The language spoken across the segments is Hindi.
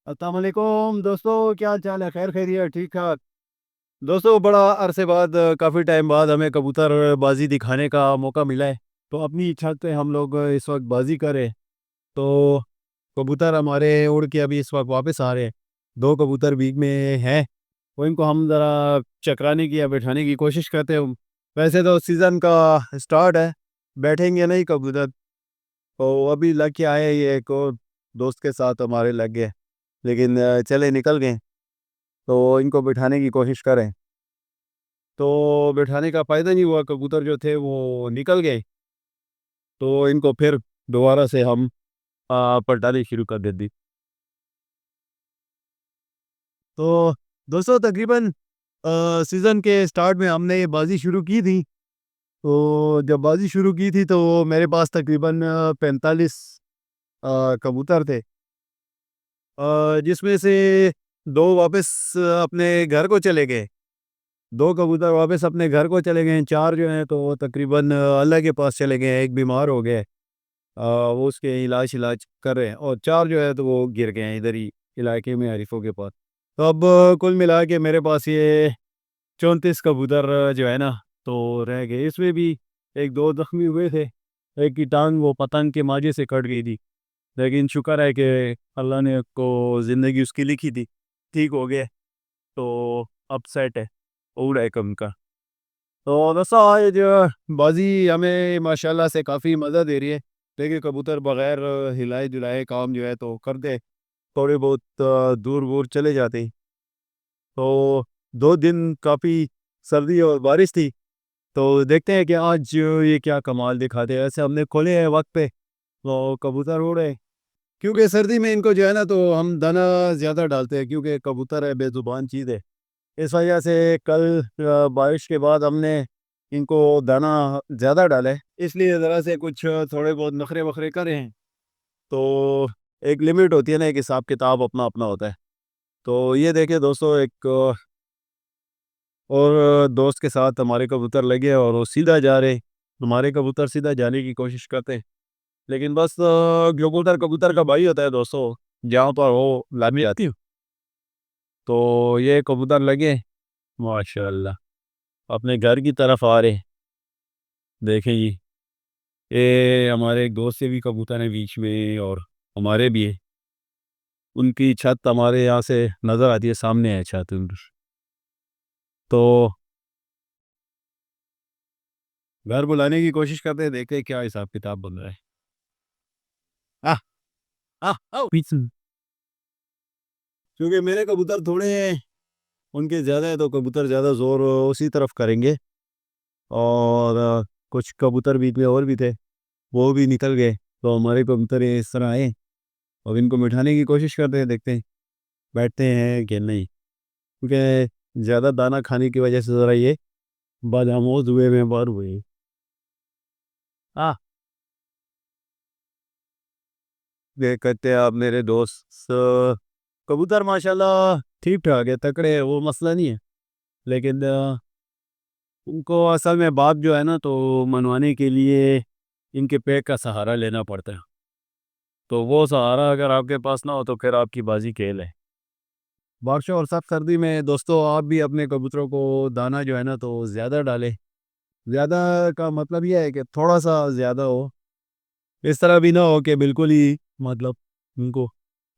अस्सलाम वालेकुम दोस्तों, क्या हाल चाल है? खैर खैरियत, ठीक ठाक। दोस्तों, बड़ा अरसे बाद काफ़ी टाइम बाद हमें कबूतर बाजी दिखाने का मौका मिला है। तो अपनी इच्छा से हम लोग इस वक्त बाजी करें। तो कबूतर हमारे उड़ के अभी इस वक्त वापस आ रहे हैं। दो कबूतर बीच में हैं। वो इनको हम ज़रा चकराने की या बैठाने की कोशिश करते हैं। वैसे तो सीज़न का स्टार्ट है, बैठेंगे नहीं कबूतर। तो अभी लग के आए, ये एक और दोस्त के साथ हमारे लग गए, लेकिन चले निकल गए। तो इनको बिठाने की कोशिश करें, तो बिठाने का फ़ायदा नहीं हुआ, कबूतर जो थे वो निकल गए। तो इनको फिर दोबारा से हम पलटानी शुरू कर देती। तो दोस्तों, तकरीबन सीज़न के स्टार्ट में हमने ये बाजी शुरू की थी। तो जब बाजी शुरू की थी तो मेरे पास तकरीबन 45 कबूतर थे, जिसमें से दो वापस अपने घर को चले गए। दो कबूतर वापस अपने घर को चले गए हैं। चार जो हैं तो वो तकरीबन अल्लाह के पास चले गए हैं। एक बीमार हो गए, वो उसके इलाज इलाज कर रहे हैं। और चार जो है तो वो गिर गए हैं इधर ही इलाके में, आरिफों के पास। तो अब कुल मिला के मेरे पास ये 34 कबूतर जो है ना तो रह गए। इसमें भी एक दो जख्मी हुए थे। एक की टांग वो पतंग के माजे से कट गई थी, लेकिन शुक्र है कि अल्लाह ने को ज़िंदगी उसकी लिखी थी, ठीक हो गए। तो अब सेट है, उड़ है कम का। तो दोस्तों, आज बाजी हमें माशाल्लाह से काफ़ी मज़ा दे रही है। देखिए, कबूतर बगैर हिलाए जुलाए काम जो है तो कर दे, थोड़े बहुत दूर दूर चले जाते हैं। तो 2 दिन काफ़ी सर्दी और बारिश थी। तो देखते हैं कि आज ये क्या कमाल दिखाते हैं। ऐसे हमने खोले हैं वक्त पे, तो कबूतर उड़ रहे हैं। क्योंकि सर्दी में इनको जो है ना तो हम दाना ज़्यादा डालते हैं, क्योंकि कबूतर है बेज़ुबान चीज़ है। इस वजह से कल बारिश के बाद हमने इनको दाना ज़्यादा डाला है, इसलिए ज़रा से कुछ थोड़े बहुत नखरे वखरे करे हैं। तो एक लिमिट होती है ना, एक हिसाब किताब अपना अपना होता है। तो ये देखिए दोस्तों, एक और दोस्त के साथ हमारे कबूतर लगे और वो सीधा जा रहे। हमारे कबूतर सीधा जाने की कोशिश करते हैं, लेकिन बस कबूतर कबूतर का भाई होता है दोस्तों, जहाँ पर वो लामी जाती है। तो ये कबूतर लगे माशाल्लाह अपने घर की तरफ आ रहे। देखें जी, ये हमारे एक दोस्त से भी कबूतर है बीच में, और हमारे भी है। उनकी छत हमारे यहाँ से नज़र आती है, सामने है छत उनकी। तो घर बुलाने की कोशिश करते हैं, देखते हैं क्या हिसाब किताब बन रहा है। आह, आह, आओ पीछे। क्योंकि मेरे कबूतर थोड़े हैं, उनके ज़्यादा है, तो कबूतर ज़्यादा ज़ोर उसी तरफ करेंगे। और कुछ कबूतर बीच में और भी थे, वो भी निकल गए। तो हमारे कबूतर ये इस तरह आए, अब इनको मिठाने की कोशिश करते हैं, देखते हैं बैठते हैं कि नहीं। क्योंकि ज़्यादा दाना खाने की वजह से ज़रा ये बदआमोज हुए में बार हुए। हाँ, देख करते हैं आप मेरे दोस्त कबूतर माशाल्लाह ठीक ठाक है, तकड़े है, वो मसला नहीं है। लेकिन उनको असल में बाप जो है ना तो मनवाने के लिए इनके पैक का सहारा लेना पड़ता है। तो वो सहारा अगर आपके पास ना हो तो फिर आपकी बाजी खेल है। बारिशों और सख्त सर्दी में दोस्तों, आप भी अपने कबूतरों को दाना जो है ना तो ज़्यादा डालें। ज़्यादा का मतलब यह है कि थोड़ा सा ज़्यादा हो, इस तरह भी ना हो कि बिल्कुल ही मतलब उनको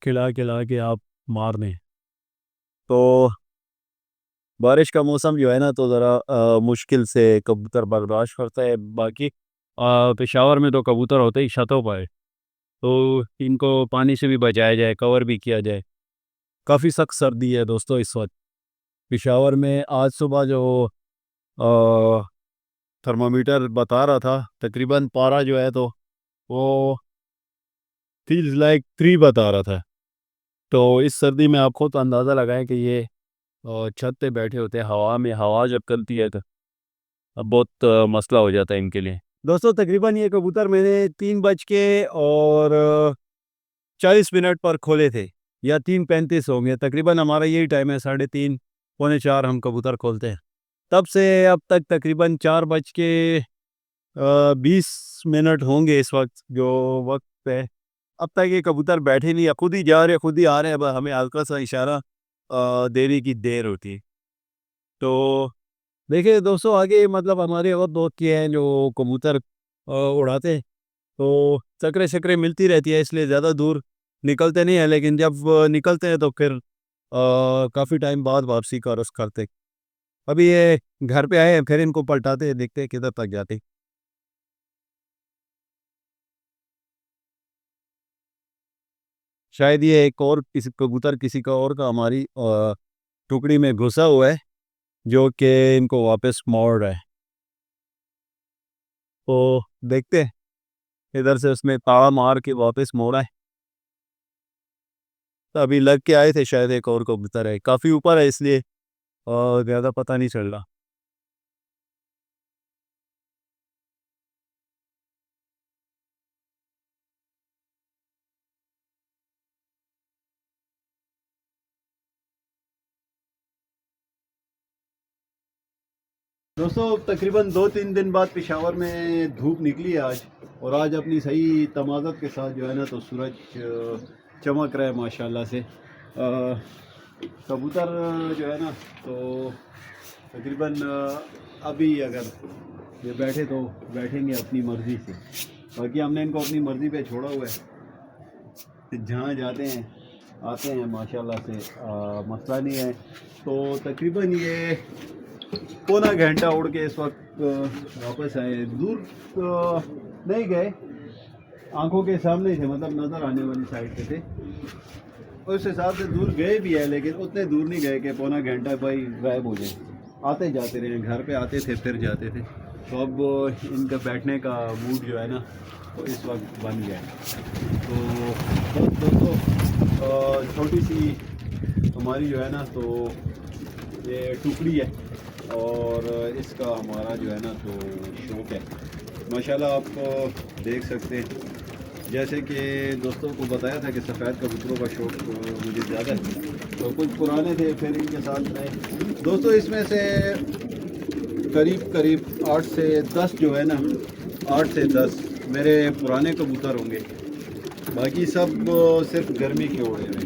खिला खिला के आप मार दें। तो बारिश का मौसम जो है ना तो ज़रा मुश्किल से कबूतर बर्दाश्त करता है। बाकी पेशावर में तो कबूतर होते ही छतों पर है, तो इनको पानी से भी बचाया जाए, कवर भी किया जाए। काफ़ी सख्त सर्दी है दोस्तों इस वक्त पेशावर में। आज सुबह जो अ, थर्मामीटर बता रहा था, तकरीबन पारा जो है तो वो फील्स लाइक 3 बता रहा था। तो इस सर्दी में आप खुद अंदाज़ा लगाएं कि ये छत पे बैठे होते हैं हवा में, हवा जब चलती है तो अब बहुत मसला हो जाता है इनके लिए। दोस्तों, तकरीबन ये कबूतर मैंने 3:40 पर खोले थे, या 3:35 होंगे तकरीबन। हमारा यही टाइम है, 3:30 पौने 4 हम कबूतर खोलते हैं। तब से अब तक तकरीबन 4:20 होंगे इस वक्त जो वक्त पे। अब तक ये कबूतर बैठे नहीं है, खुद ही जा रहे हैं, खुद ही आ रहे हैं, बस हमें हल्का सा इशारा देने की देर होती है। तो देखिए दोस्तों, आगे मतलब हमारे और दोस्त ये हैं जो कबूतर उड़ाते हैं, तो चक्रे शक्रे मिलती रहती है, इसलिए ज़्यादा दूर निकलते नहीं हैं, लेकिन जब निकलते हैं तो फिर काफ़ी टाइम बाद वापसी का रस करते। अभी ये घर पे आए हैं, फिर इनको पलटाते हैं, देखते हैं किधर तक जाते। शायद ये एक और किसी कबूतर किसी का और का हमारी टुकड़ी में घुसा हुआ है, जो कि इनको वापस मोड़ रहा है। तो देखते हैं, इधर से उसमें ताला मार के वापस मोड़ा है। तो अभी लग के आए थे, शायद एक और कबूतर है, काफ़ी ऊपर है इसलिए ज़्यादा पता नहीं चल रहा। दोस्तों तकरीबन 2-3 दिन बाद पेशावर में धूप निकली है आज, और आज अपनी सही तमाज़त के साथ जो है ना, तो सूरज चमक रहा है माशाल्लाह से। कबूतर जो है ना, तो तकरीबन अभी अगर ये बैठे तो बैठेंगे अपनी मर्ज़ी से, बाकी हमने इनको अपनी मर्ज़ी पे छोड़ा हुआ है, जहाँ जाते हैं आते हैं माशाल्लाह से, मसला नहीं है। तो तकरीबन ये पौना घंटा उड़ के इस वक्त वापस आए। दूर नहीं गए, आंखों के सामने ही थे, मतलब नज़र आने वाली साइड पे थे। उस हिसाब से दूर गए भी है, लेकिन उतने दूर नहीं गए कि पौना घंटा भाई गायब हो जाए। आते जाते रहे, घर पे आते थे फिर जाते थे। तो अब इनका बैठने का मूड जो है ना, तो इस वक्त बन गया है। तो बस दोस्तों, छोटी सी हमारी जो है ना, तो ये टुकड़ी है, और इसका हमारा जो है ना, तो शौक़ है माशाल्लाह। आप देख सकते हैं, जैसे कि दोस्तों को बताया था कि सफ़ेद कबूतरों का शौक़ मुझे ज़्यादा है, तो कुछ पुराने थे फिर इनके साथ में दोस्तों, इसमें से करीब करीब 8 से 10 जो है ना, 8 से 10 मेरे पुराने कबूतर होंगे, बाकी सब सिर्फ गर्मी के उड़े हुए।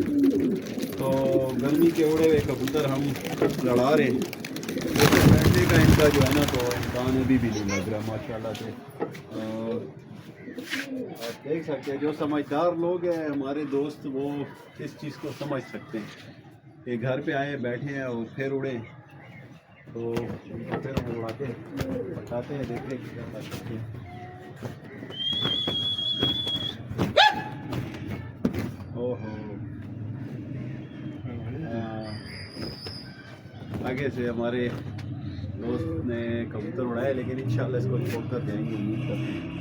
तो गर्मी के उड़े हुए कबूतर हम लड़ा रहे हैं। तो बैठने का इनका जो है ना, तो इम्कान अभी भी नहीं लग रहा माशाल्लाह से। आप देख सकते हैं, जो समझदार लोग हैं हमारे दोस्त, वो इस चीज़ को समझ सकते हैं कि घर पे आए बैठे हैं और फिर उड़े, तो फिर हम उड़ाते हैं, बताते हैं, देखते हैं क्या कर सकते हैं। ओहो, आगे से हमारे दोस्त ने कबूतर उड़ाया, लेकिन इंशाल्लाह इसको छोड़कर जाएंगे, उम्मीद करते हैं।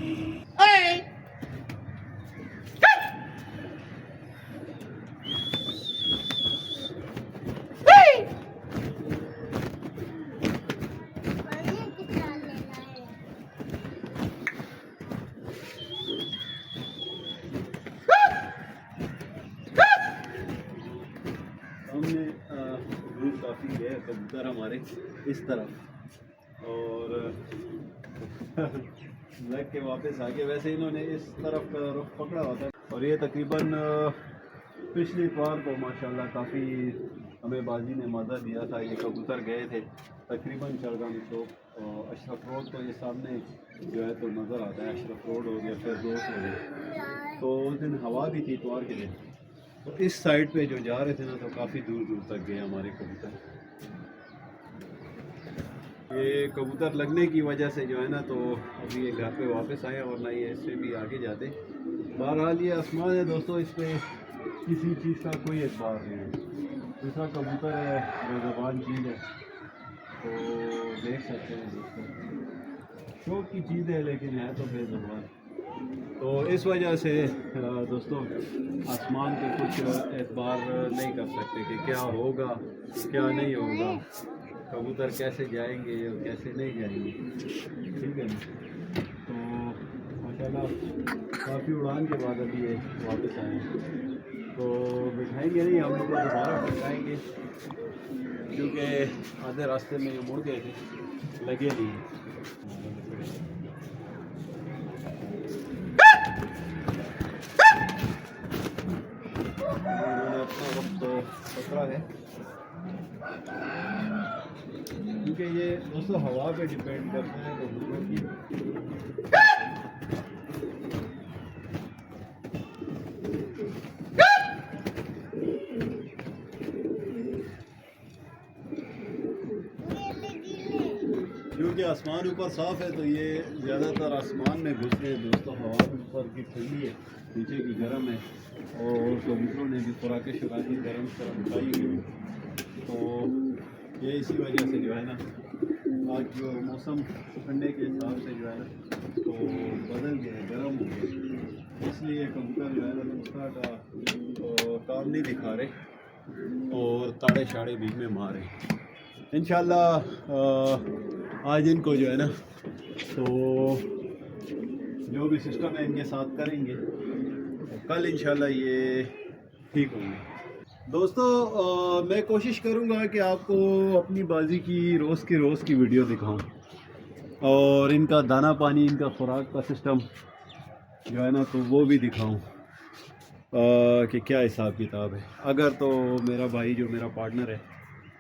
हमने दूर काफ़ी गए कबूतर हमारे इस तरफ, और लग के वापस आके, वैसे इन्होंने इस तरफ का रुख पकड़ा हुआ था। और ये तकरीबन पिछली बार को माशाल्लाह काफ़ी हमें बाजी ने मज़ा दिया था। ये कबूतर गए थे तकरीबन चरगाम चौक, अशरफ रोड, तो ये सामने जो है तो नज़र आता है, अशरफ रोड हो गया, फिर दोस्त हो गया। तो उस दिन हवा भी थी इतवार के दिन, तो इस साइड पे जो जा रहे थे ना, तो काफ़ी दूर दूर तक गए हमारे कबूतर। ये कबूतर लगने की वजह से जो है ना, तो अभी ये घर पे वापस आए, वरना ये इससे भी आगे जाते। बहरहाल ये आसमान है दोस्तों, इस पर किसी चीज़ का कोई एतबार नहीं है। दूसरा कबूतर है, बेज़बान चीज़ है, तो देख सकते हैं दोस्तों, शौक़ की चीज़ है लेकिन है तो बेज़बान। तो इस वजह से दोस्तों, आसमान पे कुछ एतबार नहीं कर सकते कि क्या होगा क्या नहीं होगा, कबूतर कैसे जाएंगे और कैसे नहीं जाएंगे, ठीक है ना। तो माशाल्लाह काफ़ी उड़ान के बाद अभी ये वापस आए, तो बिठाएंगे नहीं, हम लोग दोबारा बिठाएंगे, क्योंकि आधे रास्ते में ये मुड़ गए थे, लगे नहीं। खतरा है, क्योंकि ये दोस्तों हवा पे डिपेंड करता है। तो क्योंकि आसमान ऊपर साफ़ है तो ये ज़्यादातर आसमान में घुस रहे हैं दोस्तों। हवा ऊपर की ठंडी है, नीचे की गर्म है, और कबूतरों ने भी खुराकें शुराकें गर्म खाई हुई, तो ये इसी वजह से जो है ना आज जो मौसम ठंडे के हिसाब से जो है ना तो बदल गया, गर्म हो गया, इसलिए कबूतर जो है ना दूसरा का तो काम नहीं दिखा रहे और ताड़े शाड़े बीच में मारे। इंशाल्लाह आज इनको जो है ना तो जो भी सिस्टम है इनके साथ करेंगे, तो कल इंशाल्लाह ये ठीक होंगे। दोस्तों मैं कोशिश करूँगा कि आपको अपनी बाजी की रोज़ की वीडियो दिखाऊं और इनका दाना पानी, इनका खुराक का सिस्टम जो है ना तो वो भी दिखाऊं कि क्या हिसाब किताब है। अगर तो मेरा भाई जो मेरा पार्टनर है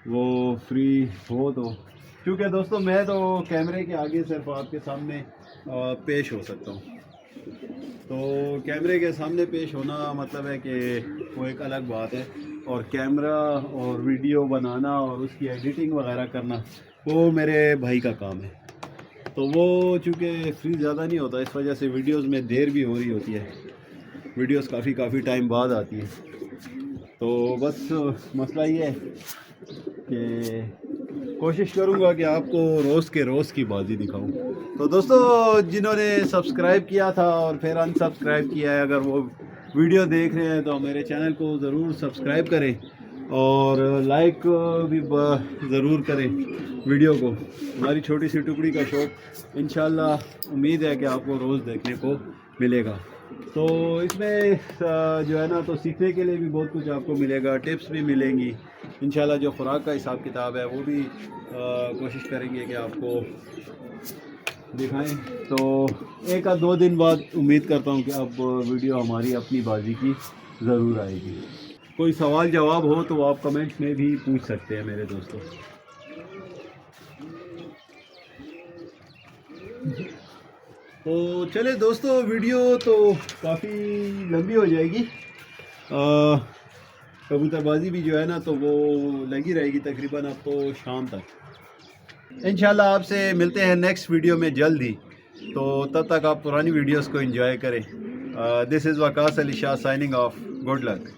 वो फ्री हो तो, क्योंकि दोस्तों मैं तो कैमरे के आगे सिर्फ आपके सामने पेश हो सकता हूँ, तो कैमरे के सामने पेश होना मतलब है कि वो एक अलग बात है, और कैमरा और वीडियो बनाना और उसकी एडिटिंग वगैरह करना वो मेरे भाई का काम है। तो वो चूँकि फ्री ज़्यादा नहीं होता, इस वजह से वीडियोस में देर भी हो रही होती है, वीडियोस काफ़ी टाइम बाद आती है। तो बस मसला ये है कि कोशिश करूँगा कि आपको रोज़ की बाजी दिखाऊं। तो दोस्तों जिन्होंने सब्सक्राइब किया था और फिर अनसब्सक्राइब किया है, अगर वो वीडियो देख रहे हैं तो मेरे चैनल को ज़रूर सब्सक्राइब करें और लाइक भी ज़रूर करें वीडियो को। हमारी छोटी सी टुकड़ी का शौक़ इंशाल्लाह उम्मीद है कि आपको रोज़ देखने को मिलेगा। तो इसमें जो है ना तो सीखने के लिए भी बहुत कुछ आपको मिलेगा, टिप्स भी मिलेंगी इंशाल्लाह। जो खुराक का हिसाब किताब है वो भी कोशिश करेंगे कि आपको दिखाएं। तो एक आध 2 दिन बाद उम्मीद करता हूं कि अब वीडियो हमारी अपनी बाजी की ज़रूर आएगी। कोई सवाल जवाब हो तो आप कमेंट्स में भी पूछ सकते हैं मेरे दोस्तों। तो चले दोस्तों, वीडियो तो काफ़ी लंबी हो जाएगी, कबूतरबाजी भी जो है ना तो वो लगी रहेगी तकरीबन अब तो शाम तक। इंशाल्लाह आपसे मिलते हैं नेक्स्ट वीडियो में जल्द ही, तो तब तक आप पुरानी वीडियोस को एंजॉय करें। This is Waqas Ali Shah signing off. Good luck.